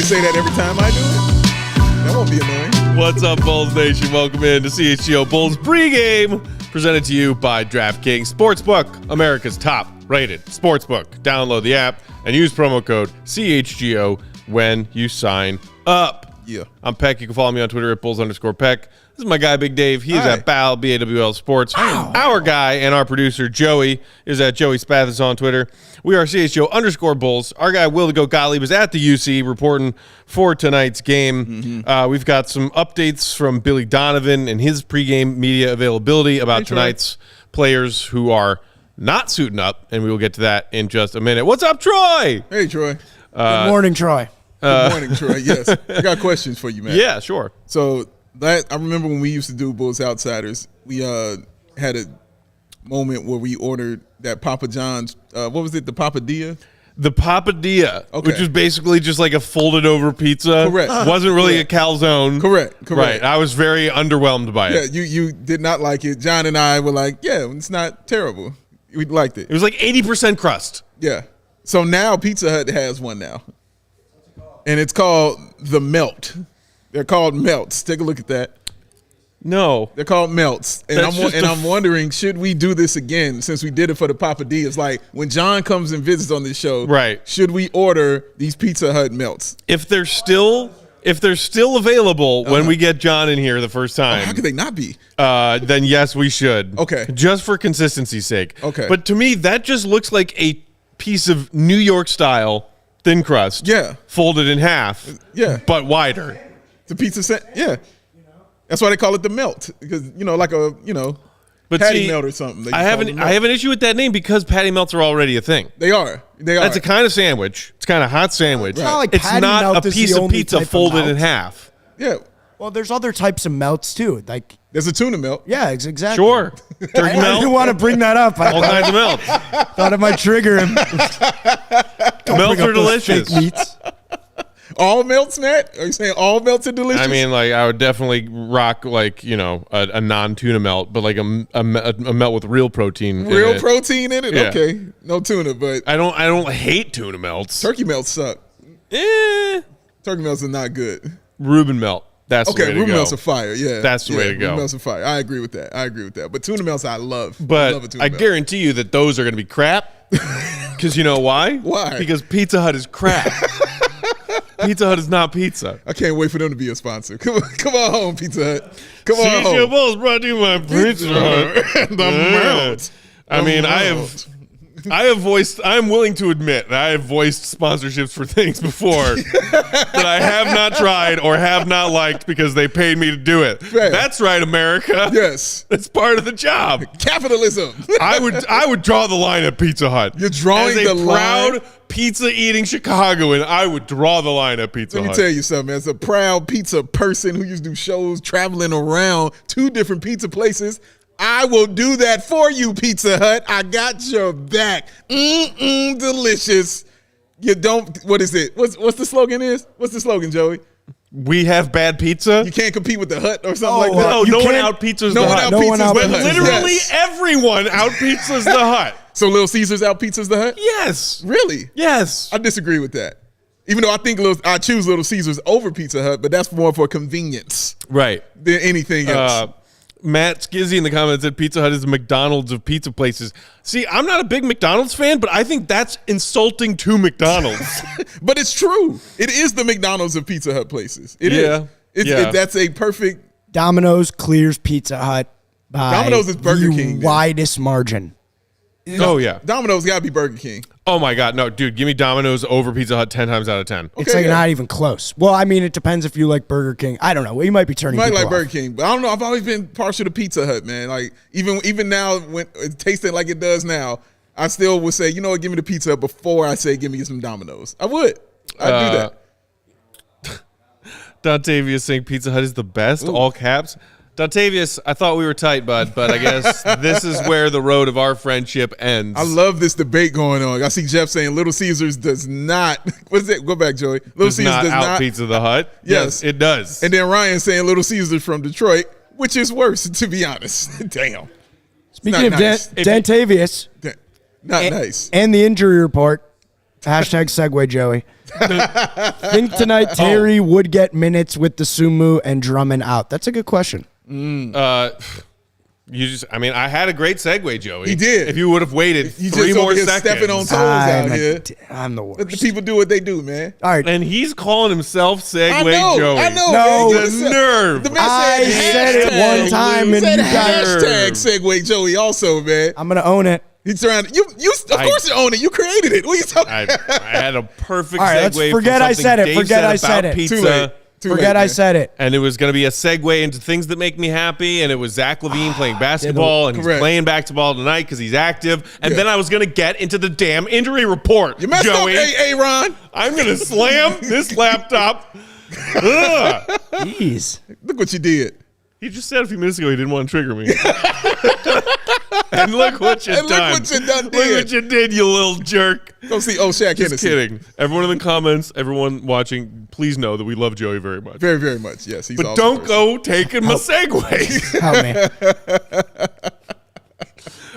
to say that every time I do it? That won't be annoying. What's up, Bulls Nation? Welcome in to CHGO Bulls Pregame, presented to you by DraftKings Sportsbook, America's top-rated sportsbook. Download the app and use promo code CHGO when you sign up. Yeah. I'm Peck. You can follow me on Twitter at Bulls_Peck. This is my guy, Big Dave. He is at BAL, BAWL Sports. Our guy and our producer, Joey, is at Joey Spathis on Twitter. We are CHGO_Bulls. Our guy, Will the Goat Gottlieb, is at the UC reporting for tonight's game. We've got some updates from Billy Donovan and his pregame media availability about tonight's players who are not suiting up, and we will get to that in just a minute. What's up, Troy? Hey, Troy. Good morning, Troy. Good morning, Troy. Yes. I got questions for you, man. Yeah, sure. So I remember when we used to do Bulls Outsiders, we had a moment where we ordered that Papa John's, what was it, the Papadilla? The Papadilla, Okay. which was basically just like a folded over pizza. Correct. Wasn't really a calzone. Correct. Right. I was very underwhelmed by it. Yeah, you did not like it. John and I were like, yeah, it's not terrible. We liked it. It was like 80% crust. Yeah. So now Pizza Hut has one now. And it's called the Melt. They're called Melts. Take a look at that. No. They're called Melts. And That's I'm wondering, should we do this again since we did it for the Papadillas? Like when John comes and visits on this show, Right. should we order these Pizza Hut Melts? If they're still available when we get John in here the first time, How could they not be? then yes, we should. Okay. Just for consistency's sake. Okay. But to me, that just looks like a piece of New York style thin crust. Yeah. Folded in half. Yeah. But wider. The pizza set, yeah. That's why they call it the Melt because like a But patty see, melt or something. They I just have call it an Melt. I have an issue with that name because patty melts are already a thing. They are. That's a kind of sandwich. It's kind of hot sandwich. It's not like It's patty not melt a is piece the of only pizza type of folded in melt. half. Yeah. Well, there's other types of melts too. Like, There's a tuna melt. yeah, exactly. Sure. Turkey I didn't melt. want to bring that up. All I kinds of melt. thought it might trigger him. Melts are delicious. Fake meats. All melts, Matt? Are you saying all melts are delicious? I mean, like, I would definitely rock, like, a non-tuna melt, but like a melt with real protein in real it. protein in it? Yeah. Okay. No tuna, but I don't hate tuna melts. turkey melts suck. Turkey melts are not good. Reuben melt. That's the way Okay, to Reuben go. melts are fire. Yeah. That's the way to go. Reuben melts are fire. I agree with that. But tuna melts I love. I But love a tuna I melt. guarantee you that those are going to be crap. Because you know why? Why? Because Pizza Hut is crap. Pizza Hut is not pizza. I can't wait for them to be a sponsor. Come on home, Pizza Hut. Come on CHGO home. Bulls brought to you by Pizza Hut. The melt. I mean, melt. I'm willing to admit that I have voiced sponsorships for things before that I have not tried or have not liked because they paid me to do it. Fair. That's right, America. Yes. It's part of the job. Capitalism. I would draw the line at Pizza Hut. You're drawing As a the proud line? pizza-eating Chicagoan, I would draw the line at Pizza Let Hut. me tell you something. As a proud pizza person who used to do shows traveling around 2 different pizza places, I will do that for you, Pizza Hut. I got your back. Delicious. You don't. What is it? What's the slogan is? What's the slogan, Joey? We have bad pizza? You can't compete with the Hut or something like that. No, You no one can't- out-pizzas No the one Hut. out No pizzas one the out- Hut. Literally Yes. everyone out-pizzas the Hut. So Little Caesars out pizzas the Hut? Yes. Really? Yes. I disagree with that. Even though I choose Little Caesars over Pizza Hut, but that's more for convenience Right. than anything else. Matt Skizzy in the comments said Pizza Hut is the McDonald's of pizza places. See, I'm not a big McDonald's fan, but I think that's insulting to McDonald's. But it's true. It is the McDonald's of Pizza Hut places. It Yeah. is. Yeah. That's a perfect. Domino's clears Pizza Hut by Domino's is Burger the King, then. widest margin. Oh, yeah. Domino's got to be Burger King. Oh, my God. No, dude, give me Domino's over Pizza Hut 10 times out of 10. It's Okay, like yeah. not even close. Well, I mean, it depends if you like Burger King. I don't know. You might be turning You might people like Burger off. King, but I don't know. I've always been partial to Pizza Hut, man. Like even now, when it tasted like it does now, I still would say, you know what, give me the Pizza Hut before I say give me some Domino's. I would. I'd do that. Dontavius saying Pizza Hut is the best, all caps. Dontavius, I thought we were tight, bud, but I guess this is where the road of our friendship ends. I love this debate going on. I see Jeff saying Little Caesars does not. What is it? Go back, Joey. Little does Caesars not does out not. Pizza the Hut. Yes. It does. And then Ryan saying Little Caesars from Detroit, which is worse, to be honest. Damn. Speaking of nice. Dantavius Not nice. and the injury report, hashtag segue Joey. Think tonight Terry would get minutes with the Sumu and Drummond out. That's a good question. I had a great segue, Joey. He did. If you would have waited You 3 just more over here seconds. stepping on toes out here. I'm the worst. Let the people do what they do, man. All right. And he's calling himself Segue I know, Joey. I know. No, man. the nerve. The man I said it hashtag. one time He and said you got hashtag Segway Joey also, man. I'm going to own it. He's trying to, of course you own it. You created it. What are you talking I had a perfect All right, let's segue. forget from I said it. Dave Forget I said about it. Pizza. Too late. Forget I said it. And it was going to be a segue into things that make me happy. And it was Zach LaVine playing basketball. And he's Correct. playing basketball tonight because he's active. And then I was going to get into the damn injury report. You messed Joey. up, Aaron. I'm going to slam this laptop. Ugh. Jeez. Look what you did. He just said a few minutes ago he didn't want to trigger me. And look what you And done. look what you done Look did. what you did, you little jerk. Go see Shaq Just Hennessy. kidding. Everyone in the comments, everyone watching, please know that we love Joey very much. Very, very much. Yes. He's But awesome don't person. go taking my segues. Help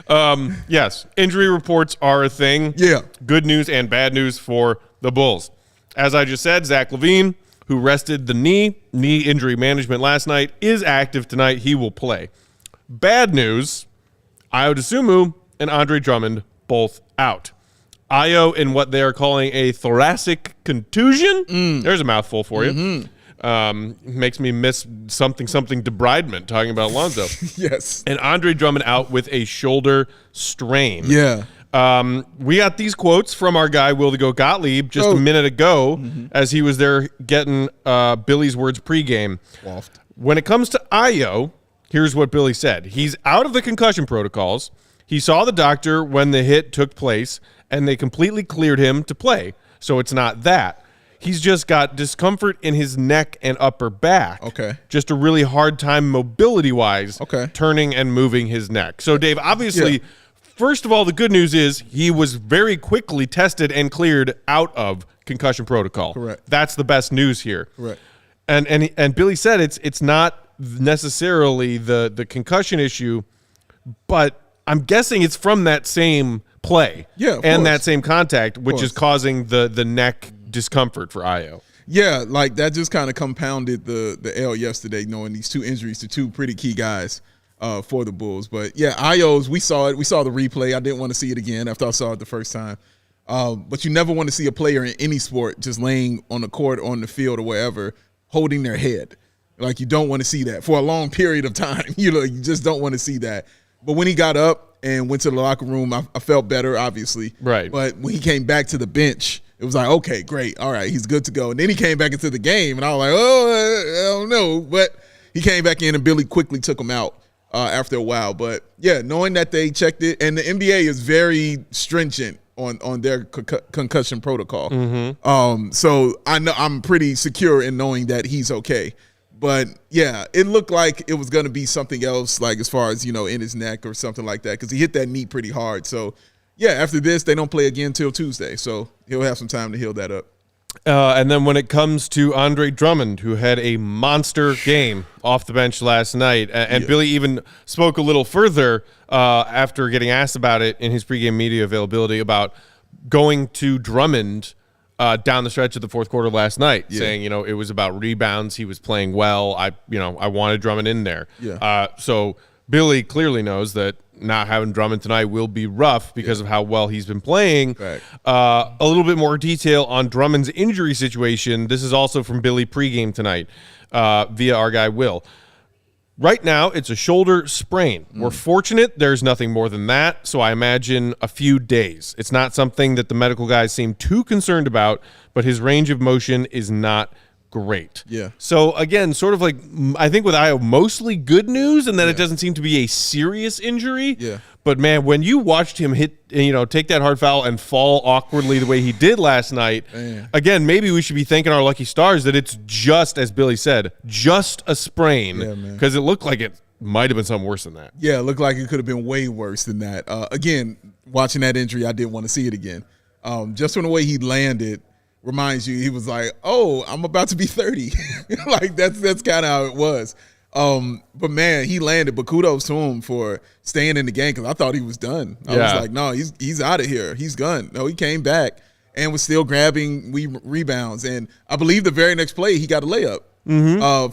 me. Yes, injury reports are a thing. Yeah. Good news and bad news for the Bulls. As I just said, Zach LaVine, who rested the knee injury management last night, is active tonight. He will play. Bad news, Ayo Dosunmu and Andre Drummond both out. Ayo in what they are calling a thoracic contusion. There's a mouthful for you. Makes me miss something debridement talking about Alonzo. Yes. And Andre Drummond out with a shoulder strain. Yeah. We got these quotes from our guy, Will the Go Gottlieb, just a minute ago as he was there getting Billy's words pregame. Waft. When it comes to Ayo, here's what Billy said. He's out of the concussion protocols. He saw the doctor when the hit took place, and they completely cleared him to play. So it's not that. He's just got discomfort in his neck and upper back. Okay. Just a really hard time mobility-wise Okay. turning and moving his neck. So, Dave, obviously, first of all, the good news is he was very quickly tested and cleared out of concussion protocol. Correct. That's the best news here. Correct. And Billy said it's not necessarily the concussion issue, but I'm guessing it's from that same play Yeah, of and course. that same contact, which is course. causing the neck discomfort for Ayo. Yeah, like that just kind of compounded the L yesterday, knowing these two injuries to two pretty key guys for the Bulls. But yeah, Ayo's, we saw it. We saw the replay. I didn't want to see it again after I saw it the first time. But you never want to see a player in any sport just laying on the court, on the field, or wherever, holding their head. Like, you don't want to see that for a long period of time. You just don't want to see that. But when he got up and went to the locker room, I felt better, obviously. Right. But when he came back to the bench, it was like, okay, great. All right, he's good to go. And then he came back into the game, and I was like, I don't know. But he came back in, and Billy quickly took him out after a while. But, yeah, knowing that they checked it, and the NBA is very stringent on their concussion protocol. So I know I'm pretty secure in knowing that he's okay. But, yeah, it looked like it was going to be something else, like as far as, in his neck or something like that, because he hit that knee pretty hard. So, yeah, after this, they don't play again till Tuesday. So he'll have some time to heal that up. And then when it comes to Andre Drummond, who had a monster game off the bench last night, and Billy even spoke a little further after getting asked about it in his pregame media availability about going to Drummond down the stretch of the fourth quarter last night, saying, it was about rebounds. He was playing well. I wanted Drummond in there. Yeah. So Billy clearly knows that not having Drummond tonight will be rough because of how well he's been playing. Right. A little bit more detail on Drummond's injury situation. This is also from Billy pregame tonight via our guy Will. Right now, it's a shoulder sprain. We're fortunate there's nothing more than that, so I imagine a few days. It's not something that the medical guys seem too concerned about, but his range of motion is not great. Yeah. So, again, sort of like, I think with Ayo, mostly good news, and that it doesn't seem to be a serious injury. Yeah. But, man, when you watched him take that hard foul and fall awkwardly the way he did last night, again, maybe we should be thanking our lucky stars that it's just, as Billy said, just a sprain, because it looked like it might have been something worse than that. Yeah, it looked like it could have been way worse than that. Again, watching that injury, I didn't want to see it again. Just from the way he landed, reminds you, he was like, oh, I'm about to be 30. Like, that's kind of how it was. But, man, he landed. But kudos to him for staying in the game, because I thought he was done. I was like, no, he's out of here. He's gone. No, he came back. and was still grabbing rebounds. And I believe the very next play, he got a layup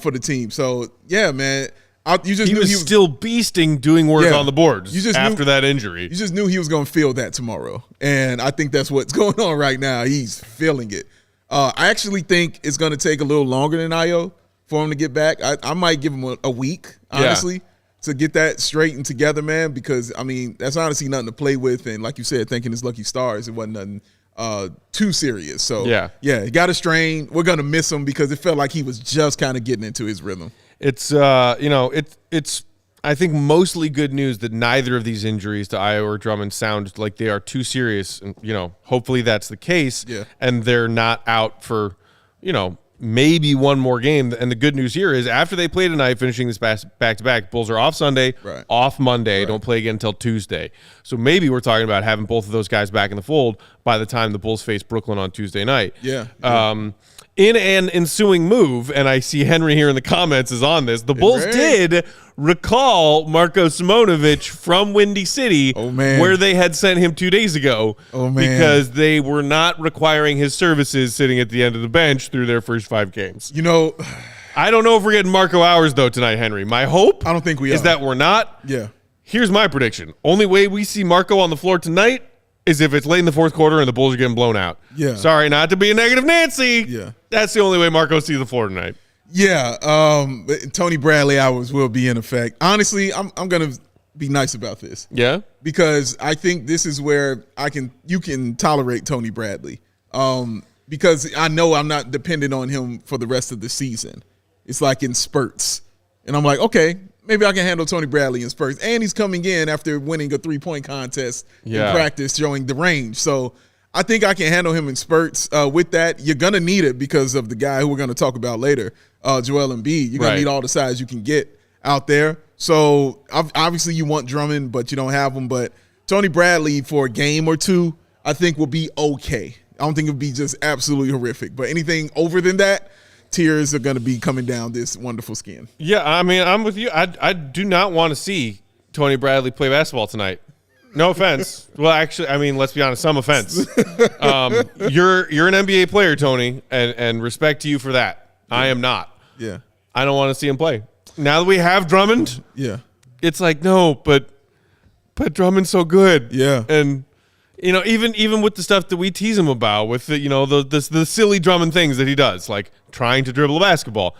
for the team. So, yeah, man. You just he knew was still beasting doing work on the boards after that injury. You just knew he was going to feel that tomorrow. And I think that's what's going on right now. He's feeling it. I actually think it's going to take a little longer than Io for him to get back. I might give him a week, honestly, to get that straightened together, man, because, I mean, that's honestly nothing to play with. And like you said, thanking his lucky stars, it wasn't nothing too serious. So, he got a strain. We're going to miss him because it felt like he was just kind of getting into his rhythm. It's it's I think mostly good news that neither of these injuries to Io or Drummond sound like they are too serious, and hopefully that's the case. And they're not out for maybe one more game. And the good news here is after they play tonight, finishing this back-to-back, Bulls are off Sunday, off Monday, don't play again until Tuesday. So maybe we're talking about having both of those guys back in the fold by the time the Bulls face Brooklyn on Tuesday night. In an ensuing move, and I see Henry here in the comments is on this, the Bulls did recall Marko Simonovic from Windy City, where they had sent him 2 days ago, because they were not requiring his services sitting at the end of the bench through their first 5 games. I don't know if we're getting Marco hours, though, tonight, Henry. My hope I don't think we is that we're not. Here's my prediction. Only way we see Marco on the floor tonight is if it's late in the fourth quarter and the Bulls are getting blown out. Sorry, not to be a negative Nancy. That's the only way Marco sees the floor tonight. Tony Bradley hours will be in effect. Honestly, I'm going to be nice about this. Because I think this is where you can tolerate Tony Bradley. Because I know I'm not dependent on him for the rest of the season. It's like in spurts. And I'm like, okay, maybe I can handle Tony Bradley in spurts. And he's coming in after winning a 3-point contest in practice, showing the range. So I think I can handle him in spurts. With that, you're going to need it because of the guy who we're going to talk about later, Joel Embiid. You're going to need all the size you can get out there. So obviously you want Drummond, but you don't have him. But Tony Bradley for a game or two, I think will be okay. I don't think it'll be just absolutely horrific. But anything over than that, tears are going to be coming down this wonderful skin. I mean, I'm with you. I do not want to see Tony Bradley play basketball tonight. No offense. Well, actually, I mean, let's be honest, some offense. You're an NBA player, Tony, and respect to you for that. I am not. I don't want to see him play. Now that we have Drummond, it's like, no, but Drummond's so good. And even with the stuff that we tease him about, with the silly Drummond things that he does, like trying to dribble a basketball,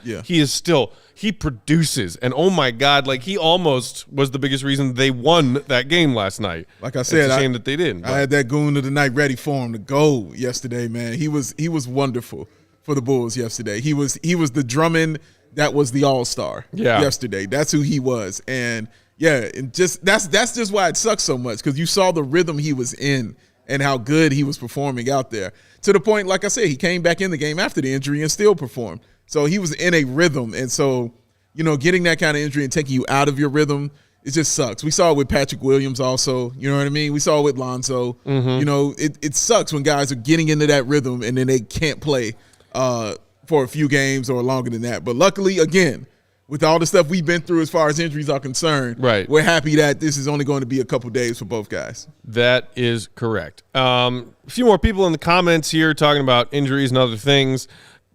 he produces. And oh my God, like he almost was the biggest reason they won that game last night. Like I said, it's a shame that they didn't. I had that goon of the night ready for him to go yesterday, man. He was wonderful for the Bulls yesterday. He was the Drummond that was the all-star yesterday. That's who he was. And and just that's just why it sucks so much, because you saw the rhythm he was in and how good he was performing out there. To the point, like I said, he came back in the game after the injury and still performed. So he was in a rhythm. And so, getting that kind of injury and taking you out of your rhythm, it just sucks. We saw it with Patrick Williams also. You know what I mean? We saw it with Lonzo. It sucks when guys are getting into that rhythm and then they can't play for a few games or longer than that. But luckily, again, with all the stuff we've been through as far as injuries are concerned, we're happy that this is only going to be a couple days for both guys. That is correct. A few more people in the comments here talking about injuries and other things.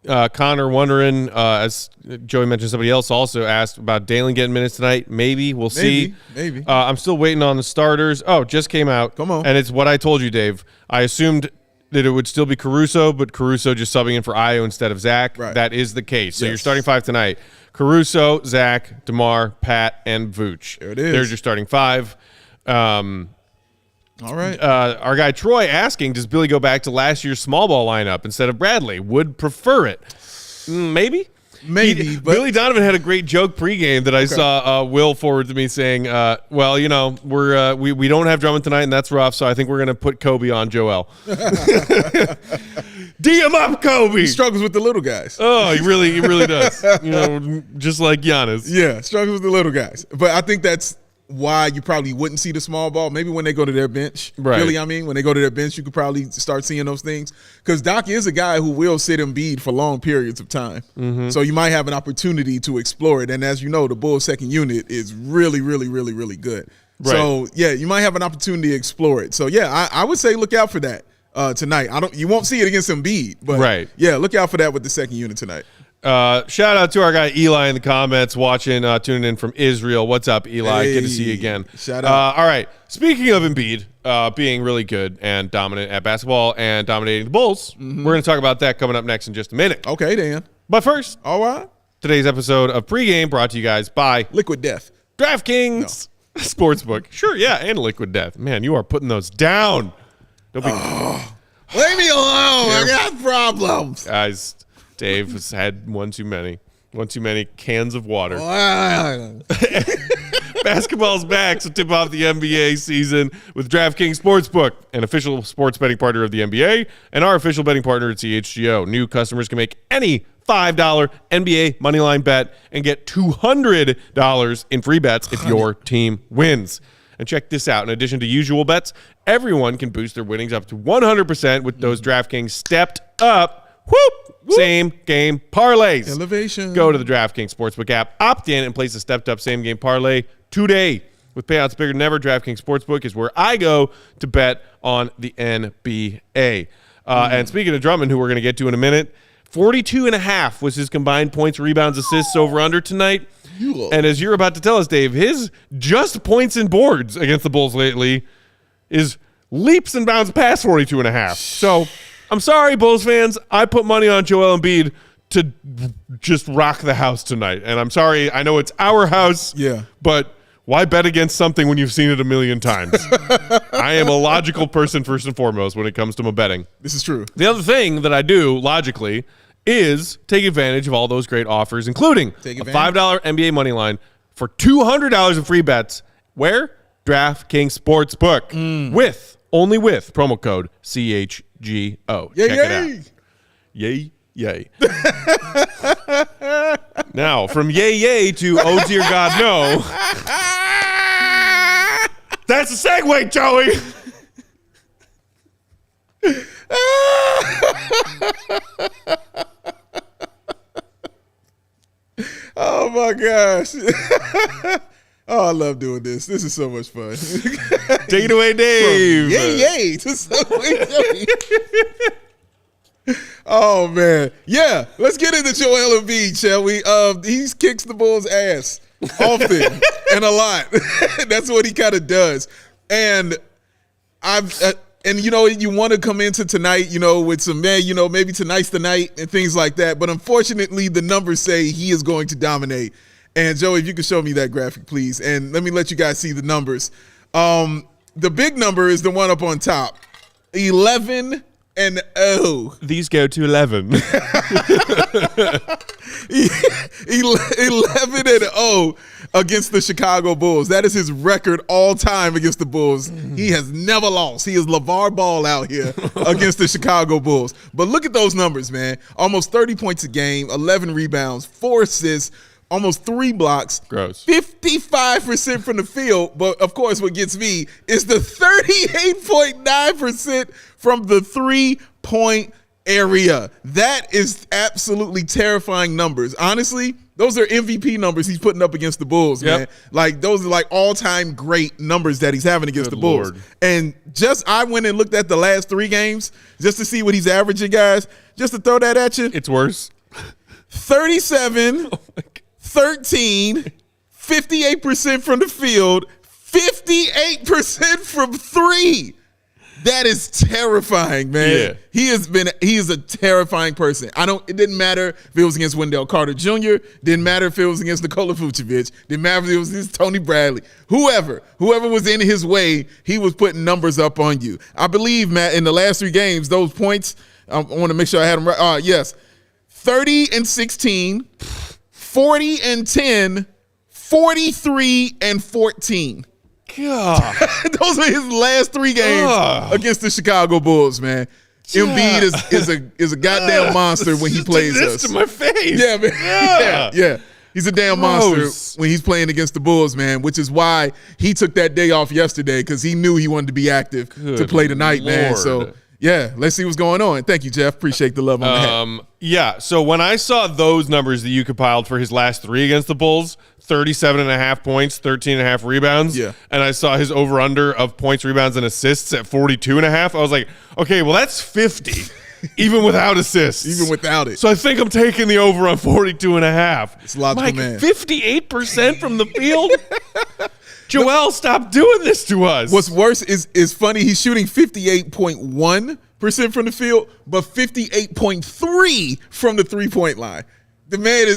Connor wondering, as Joey mentioned, somebody else also asked about Dalen getting minutes tonight. Maybe. We'll see. Maybe. I'm still waiting on the starters. Oh, just came out. Come on. And it's what I told you, Dave. I assumed that it would still be Caruso, but Caruso just subbing in for Io instead of Zach. That is the case. So you're starting 5 tonight. Caruso, Zach, DeMar, Pat, and Vooch. There it is. There's your starting 5. All right. Our guy Troy asking, does Billy go back to last year's small ball lineup instead of Bradley? Would prefer it. Maybe. But Billy Donovan had a great joke pregame that I saw Will forward to me saying, well, we don't have Drummond tonight, and that's rough, so I think we're going to put Kobe on Joel. D him up, Kobe. He struggles with the little guys. Oh, he really does. Just like Giannis. Yeah, struggles with the little guys. But I think that's why you probably wouldn't see the small ball. Maybe when they go to their bench. Really, when they go to their bench, you could probably start seeing those things. Because Doc is a guy who will sit Embiid for long periods of time. So you might have an opportunity to explore it. And as you know, the Bulls' second unit is really, really, really, really good. So, you might have an opportunity to explore it. So, I would say look out for that. tonight. You won't see it against Embiid, but yeah, look out for that with the second unit tonight. Shout out to our guy Eli in the comments watching, tuning in from Israel. What's up, Eli? Hey, good to see you again. Shout out. All right. Speaking of Embiid being really good and dominant at basketball and dominating the Bulls, we're going to talk about that coming up next in just a minute. Okay, Dan. But first, all right. Today's episode of Pregame brought to you guys by Liquid Death. DraftKings Sportsbook. Sure, yeah, and Liquid Death. Man, you are putting those down. Don't be leave me alone. I got problems. Guys, Dave has had one too many cans of water. Basketball's back, so tip off the NBA season with DraftKings Sportsbook, an official sports betting partner of the NBA, and our official betting partner at CHGO. New customers can make any $5 NBA moneyline bet and get $200 in free bets if your team wins. And check this out. In addition to usual bets, everyone can boost their winnings up to 100% with those DraftKings stepped up same game parlays. Elevation. Go to the DraftKings Sportsbook app, opt in, and place a stepped up same game parlay today. With payouts bigger than ever, DraftKings Sportsbook is where I go to bet on the NBA. And speaking of Drummond, who we're going to get to in a minute, 42.5 was his combined points, rebounds, assists over under tonight. And as you're about to tell us, Dave, his just points and boards against the Bulls lately is leaps and bounds past 42.5. So I'm sorry, Bulls fans. I put money on Joel Embiid to just rock the house tonight. And I'm sorry. I know it's our house. Yeah. But why bet against something when you've seen it a million times? I am a logical person first and foremost when it comes to my betting. This is true. The other thing that I do logically is take advantage of all those great offers, including a $5 NBA money line for $200 in free bets. Where? DraftKings Sportsbook. Only with promo code CHGO. Yay, Check it out. Yay, yay. Now, from yay, yay to oh, dear God, no. That's a segue, Joey. Oh, my gosh. Oh, I love doing this. This is so much fun. Take it away, Dave. Yay, to Subway Joey. Oh, man. Yeah, let's get into Joel Embiid, shall we? He kicks the Bulls' ass often and a lot. That's what he kind of does. And you want to come into tonight, with some, maybe tonight's the night and things like that. But unfortunately, the numbers say he is going to dominate. And Joey, if you could show me that graphic, please. And let me let you guys see the numbers. The big number is the one up on top. 11-0. These go to 11. 11-0 against the Chicago Bulls. That is his record all time against the Bulls. He has never lost. He is LeVar Ball out here against the Chicago Bulls. But look at those numbers, man. Almost 30 points a game, 11 rebounds, 4 assists, almost 3 blocks. Gross. 55% from the field. But, of course, what gets me is the 38.9% from the three-point area. That is absolutely terrifying numbers. Honestly, those are MVP numbers he's putting up against the Bulls, man. Like, those are like all-time great numbers that he's having against the Bulls. Lord. And I went and looked at the last 3 games just to see what he's averaging, guys. Just to throw that at you. It's worse. 37, 13, 58% from the field, 58% from 3. That is terrifying, man. Yeah. He is a terrifying person. It didn't matter if it was against Wendell Carter Jr., didn't matter if it was against Nikola Vucevic, didn't matter if it was against Tony Bradley. Whoever was in his way, he was putting numbers up on you. I believe, Matt, in the last 3 games, those points, I want to make sure I had them right. Yes. 30-16, 40-10, 43-14. God. Those are his last 3 games against the Chicago Bulls, man. Embiid is a goddamn monster when he plays us. To my face. Yeah, man. Yeah. He's a damn monster when he's playing against the Bulls, man, which is why he took that day off yesterday, because he knew he wanted to be active to play tonight, man. So Yeah, let's see what's going on. Thank you, Jeff. Appreciate the love on the hat. Yeah, so when I saw those numbers that you compiled for his last 3 against the Bulls, 37.5 points, 13.5 rebounds, Yeah. and I saw his over-under of points, rebounds, and assists at 42.5, I was like, okay, well, that's 50, even without assists. Even without it. So I think I'm taking the over on 42.5. It's a logical, Mike, man. 58% from the field? Joel, stop doing this to us. What's worse is funny. He's shooting 58.1% from the field, but 58.3 from the 3-point line. The man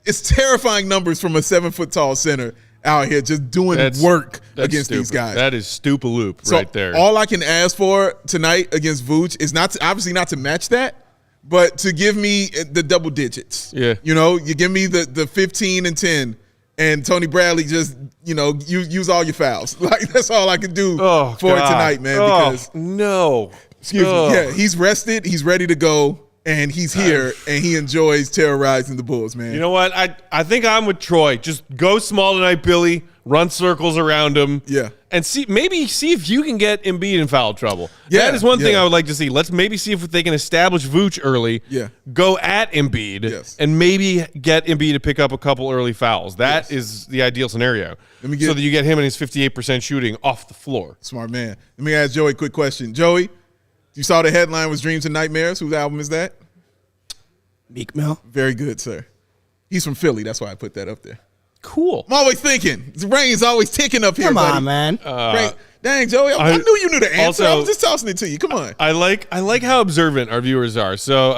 it's terrifying numbers from a 7-foot-tall center out here just doing work against stupid. these guys. That is stupid-loop right there. All I can ask for tonight against Vooch is obviously not to match that, but to give me the double digits. Yeah. You give me the 15 and 10. And Tony Bradley just, use all your fouls. Like, that's all I can do for it tonight, man. Because excuse me. Yeah, he's rested. He's ready to go. And he's here. And he enjoys terrorizing the Bulls, man. You know what? I think I'm with Troy. Just go small tonight, Billy. Run circles around him. Yeah. And maybe see if you can get Embiid in foul trouble. Yeah, that is one thing I would like to see. Let's maybe see if they can establish Vooch early. Yeah. Go at Embiid. Yes. And maybe get Embiid to pick up a couple early fouls. That is the ideal scenario. So that you get him and his 58% shooting off the floor. Smart man. Let me ask Joey a quick question. Joey, you saw the headline was Dreams and Nightmares. Whose album is that? Meek Mill. Very good, sir. He's from Philly. That's why I put that up there. Cool. I'm always thinking. The rain's always ticking up here, Come buddy. on, man. Rain. Dang, Joey, I knew you knew the answer. I was just tossing it to you. Come on. I like how observant our viewers are. So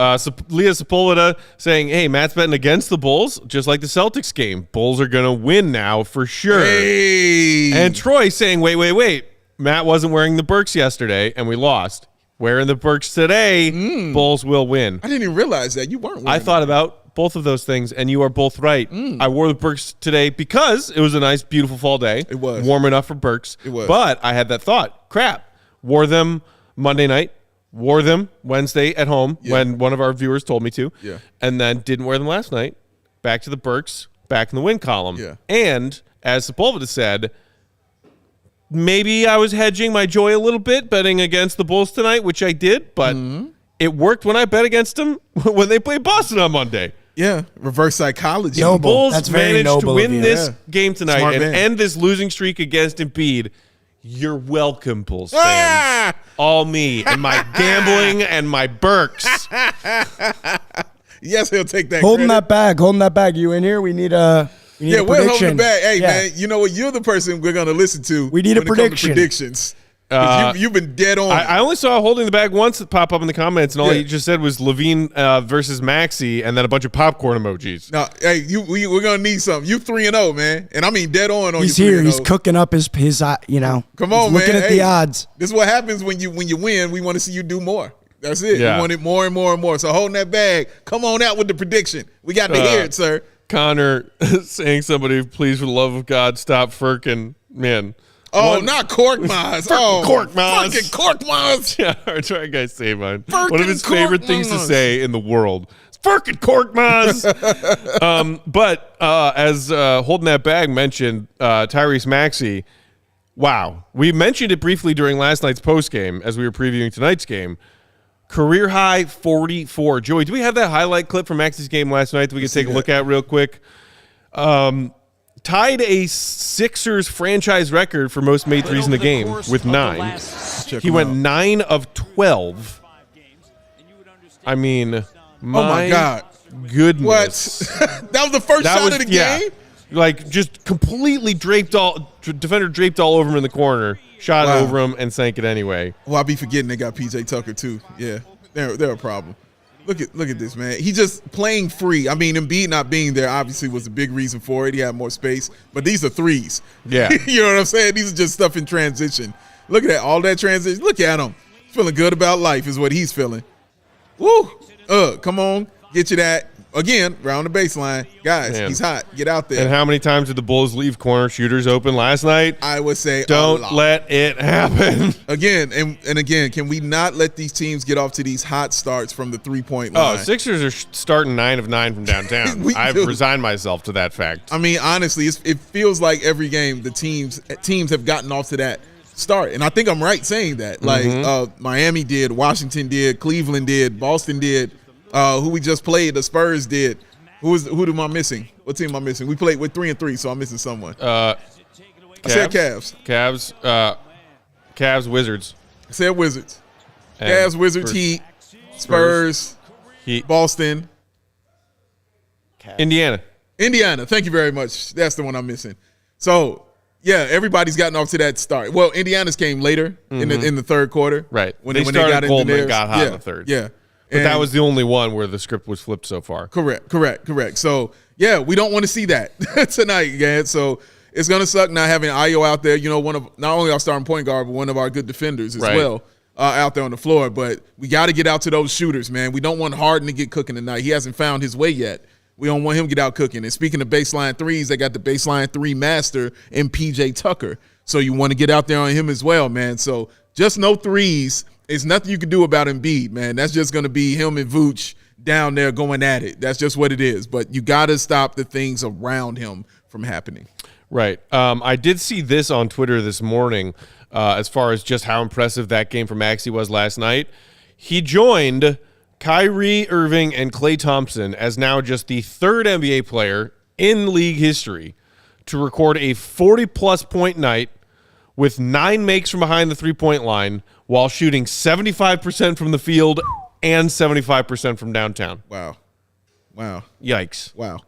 Leah Sepulveda saying, hey, Matt's betting against the Bulls, just like the Celtics game. Bulls are going to win now for sure. Hey. And Troy saying, wait. Matt wasn't wearing the Birks yesterday, and we lost. Wearing the Birks today, Bulls will win. I didn't even realize that. You weren't wearing I thought about both of those things, and you are both right. I wore the Birks today because it was a nice, beautiful fall day. It was. Warm enough for Birks. It was. But I had that thought. Crap. Wore them Monday night. Wore them Wednesday at home when one of our viewers told me to. Yeah. And then didn't wear them last night. Back to the Birks. Back in the win column. Yeah. And as Sepulveda said, maybe I was hedging my joy a little bit, betting against the Bulls tonight, which I did. But it worked when I bet against them when they played Boston on Monday. Yeah, reverse psychology. The Bulls managed to noble win of you. this game tonight Smart and man. end this losing streak against Embiid. You're welcome, Bulls fans. All me and my gambling and my Birks. Yes, he'll take that. Holding credit. that bag. You in here? We need a Yeah, we're prediction. holding the bag. Hey, man, you know what? You're the person we're going to listen to. We need a when it comes to prediction. predictions. 'Cause you've been dead on. I only saw holding the bag once pop up in the comments, and all Yeah. he just said was LaVine versus Maxey, and then a bunch of popcorn emojis. No, hey, we're going to need something. You 3-0, man. And I mean dead on He's your 3-0. here. He's cooking up his Come on, he's man. looking at Hey, the odds. This is what happens when you win. We want to see you do more. That's it. Yeah. We want it more and more and more. So holding that bag, come on out with the prediction. We got to hear it, sir. Connor saying, somebody, please, for the love of God, stop Firkin. Man. Oh, not Korkmaz. Oh, Korkmaz. Fucking Korkmaz. Yeah, our try guy say mine. Firkin One of his favorite things to Korkmaz. say in the world. It's Firkin Korkmaz. But as holding that bag mentioned, Tyrese Maxey, wow. We mentioned it briefly during last night's postgame as we were previewing tonight's game. Career high 44. Joey, do we have that highlight clip from Maxey's game last night that we could take a look at real quick? Tied a Sixers franchise record for most made threes in the game with 9. He went 9 of 12. I mean, my God. Goodness. What? That was the first shot of the game? Like, just completely defender draped all over him in the corner, shot Wow. over him, and sank it anyway. Well, I'll be forgetting they got PJ Tucker too. Yeah, they're a problem. Look at this, man. He just playing free. I mean, Embiid not being there obviously was a big reason for it. He had more space, but these are threes. Yeah. You know what I'm saying? These are just stuff in transition. Look at that, all that transition. Look at him. Feeling good about life is what he's feeling. Woo. Come on, get you that. Again, round the baseline. Guys, Man. he's hot. Get out there. And how many times did the Bulls leave corner shooters open last night? I would say Don't let it happen. Again, and again, can we not let these teams get off to these hot starts from the 3-point line? Oh, Sixers are starting 9 of 9 from downtown. I've do. resigned myself to that fact. I mean, honestly, it feels like every game the teams have gotten off to that start. And I think I'm right saying that. Like Miami did, Washington did, Cleveland did, Boston did, who we just played, the Spurs did. Who am I missing? What team am I missing? We played with 3-3, so I'm missing someone. Cavs. I said Cavs. Cavs, Wizards. I said Wizards. And Cavs, Wizards, Heat, Spurs, Heat. Boston. Indiana. Thank you very much. That's the one I'm missing. So, yeah, everybody's gotten off to that start. Well, Indiana's came later in the third quarter. Right. When they started cold and got hot in the third. Yeah. But that was the only one where the script was flipped so far. Correct. So, yeah, we don't want to see that tonight, guys. So, it's going to suck not having Ayo out there, one of not only our starting point guard, but one of our good defenders as well out there on the floor. But we got to get out to those shooters, man. We don't want Harden to get cooking tonight. He hasn't found his way yet. We don't want him to get out cooking. And speaking of baseline threes, they got the baseline three master in PJ Tucker. So you want to get out there on him as well, man. So just no threes. It's nothing you can do about Embiid, man. That's just going to be him and Vooch down there going at it. That's just what it is. But you got to stop the things around him from happening. Right. I did see this on Twitter this morning as far as just how impressive that game for Maxey was last night. He joined Kyrie Irving and Klay Thompson as now just the third NBA player in league history to record a 40-plus point night with 9 makes from behind the three-point line while shooting 75% from the field and 75% from downtown. Wow. Yikes. Wow.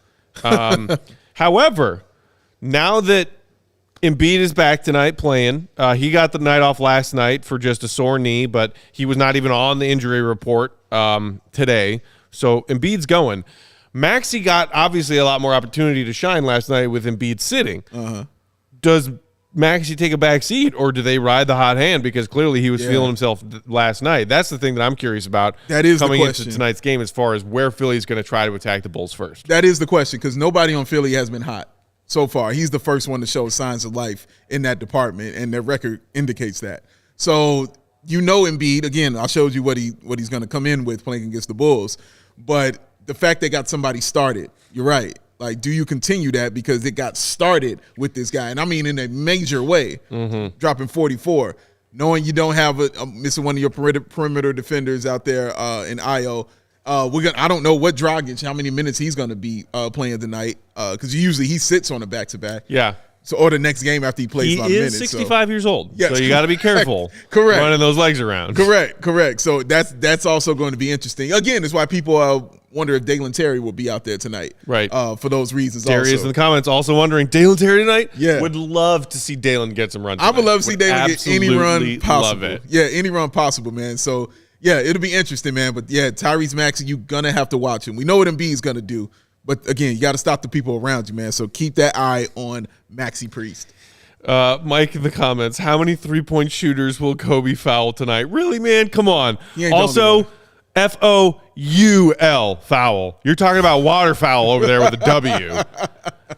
However, now that Embiid is back tonight playing, he got the night off last night for just a sore knee, but he was not even on the injury report today. So Embiid's going. Maxey got obviously a lot more opportunity to shine last night with Embiid sitting. Does Maxey take a back seat, or do they ride the hot hand? Because clearly he was feeling himself last night. That's the thing that I'm curious about. That is coming the question. into tonight's game as far as where Philly's going to try to attack the Bulls first. That is the question, because nobody on Philly has been hot so far. He's the first one to show signs of life in that department, and their record indicates that. So Embiid, again, I showed you what he's going to come in with playing against the Bulls. But the fact they got somebody started, you're right. Like, do you continue that? Because it got started with this guy. And I mean in a major way, dropping 44. Knowing you don't have missing one of your perimeter defenders out there in Ayo. I don't know what Dragic, how many minutes he's going to be playing tonight, because usually he sits on a back-to-back. Yeah. So, or the next game after he plays a lot of minutes. He is 65 years old, yes, so you got to be careful running those legs around. Correct. So that's also going to be interesting. Again, it's why people wonder if Dalen Terry will be out there tonight. Right. For those reasons Terry also. is in the comments also wondering, Dalen Terry tonight? Yeah. Would love to see Dalen get some run tonight. I would love to see Dalen get any run possible. Love it. Yeah, any run possible, man. So, yeah, it'll be interesting, man. But, yeah, Tyrese Maxey, you're going to have to watch him. We know what Embiid's going to do. But, again, you got to stop the people around you, man. So keep that eye on Maxey Priest. Mike in the comments, how many three-point shooters will Kobe foul tonight? Really, man? Come on. Also, F-O-U-L, foul. You're talking about water foul over there with a W.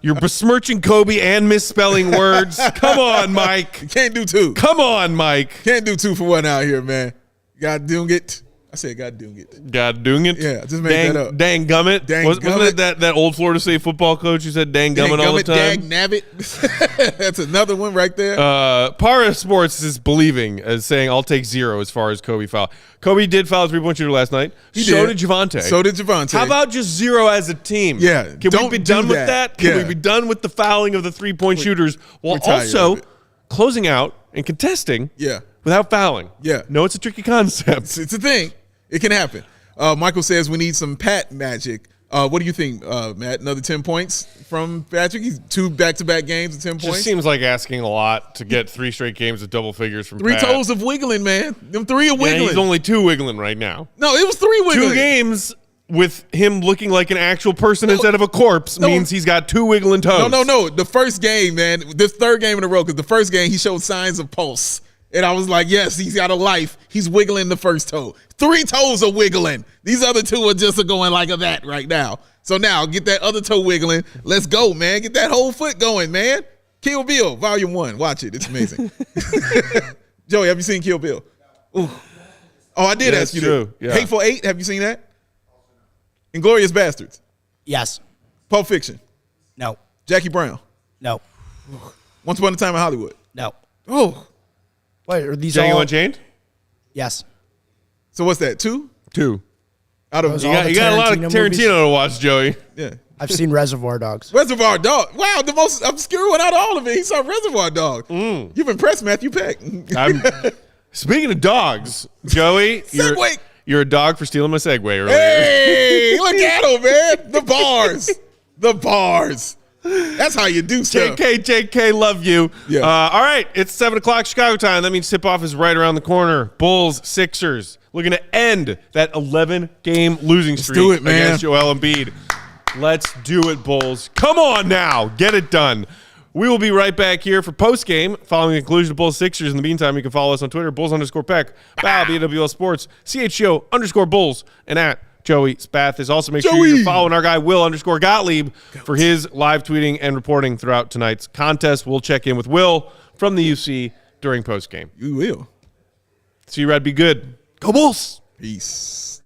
You're besmirching Kobe and misspelling words. Come on, Mike. Can't do two. Come on, Mike. Can't do 2 for 1 out here, man. God doing it. I said God doing it. God doing it? Yeah, just make that up. Dang gummit. Wasn't it that old Florida State football coach who said dang gummit all the time? Dang nabbit. That's another one right there. Para Sports is believing, as saying I'll take 0 as far as Kobe foul. Kobe did foul a three-point shooter last night. So did Javante. How about just 0 as a team? Yeah. Can we be done with that? Can we be done with the fouling of the three-point shooters while also closing out and contesting without fouling? Yeah. No, it's a tricky concept. It's a thing. It can happen. Michael says we need some Pat magic. What do you think, Matt? Another 10 points from Patrick? He's 2 back-to-back games of 10 points. Just seems like asking a lot to get 3 straight games of double figures from 3 Pat. toes of wiggling, man. Them 3 are wiggling. Yeah, he's only 2 wiggling right now. No, it was 3 wiggling. 2 games with him looking like an actual person instead of a corpse means he's got 2 wiggling toes. No. The first game, man, this third game in a row, because the first game he showed signs of pulse. And I was like, yes, he's got a life. He's wiggling the first toe. 3 toes are wiggling. These other 2 are just going like that right now. So now get that other toe wiggling. Let's go, man. Get that whole foot going, man. Kill Bill, Volume 1. Watch it. It's amazing. Joey, have you seen Kill Bill? Ooh. Oh, I did ask you true. that. Hateful Eight, have you seen that? Inglourious Bastards. Yes. Pulp Fiction. No. Jackie Brown. No. Once Upon a Time in Hollywood. No. Oh. Wait, are these Django all? Unchained? Yes. So what's that? 2 2. out of Those You all got, the you got a lot of Tarantino Tarantino movies? to watch, Joey. yeah. I've seen Reservoir Dogs. Reservoir Dog. Wow, the most obscure one out of all of it. He saw Reservoir Dog. You've impressed Matthew Peck. Speaking of dogs, Joey, Segue. you're a dog for stealing my segue earlier. Hey, look at him, man. The bars. The bars. That's how you do stuff. JK, love you. Yeah. All right, it's 7 o'clock Chicago time. That means tip-off is right around the corner. Bulls, Sixers, looking to end that 11-game losing streak do it, man. against Joel Embiid. Let's do it, Bulls. Come on now. Get it done. We will be right back here for post-game following the conclusion of Bulls Sixers. In the meantime, you can follow us on Twitter, Bulls_Peck, Bow, BWL Sports, CHGO_Bulls, and at Joey Spathis. Also, make sure you're following our guy, Will_Gottlieb, for his live tweeting and reporting throughout tonight's contest. We'll check in with Will from the UC during post-game. You will. See you, Red. Be good. Go Bulls! Peace.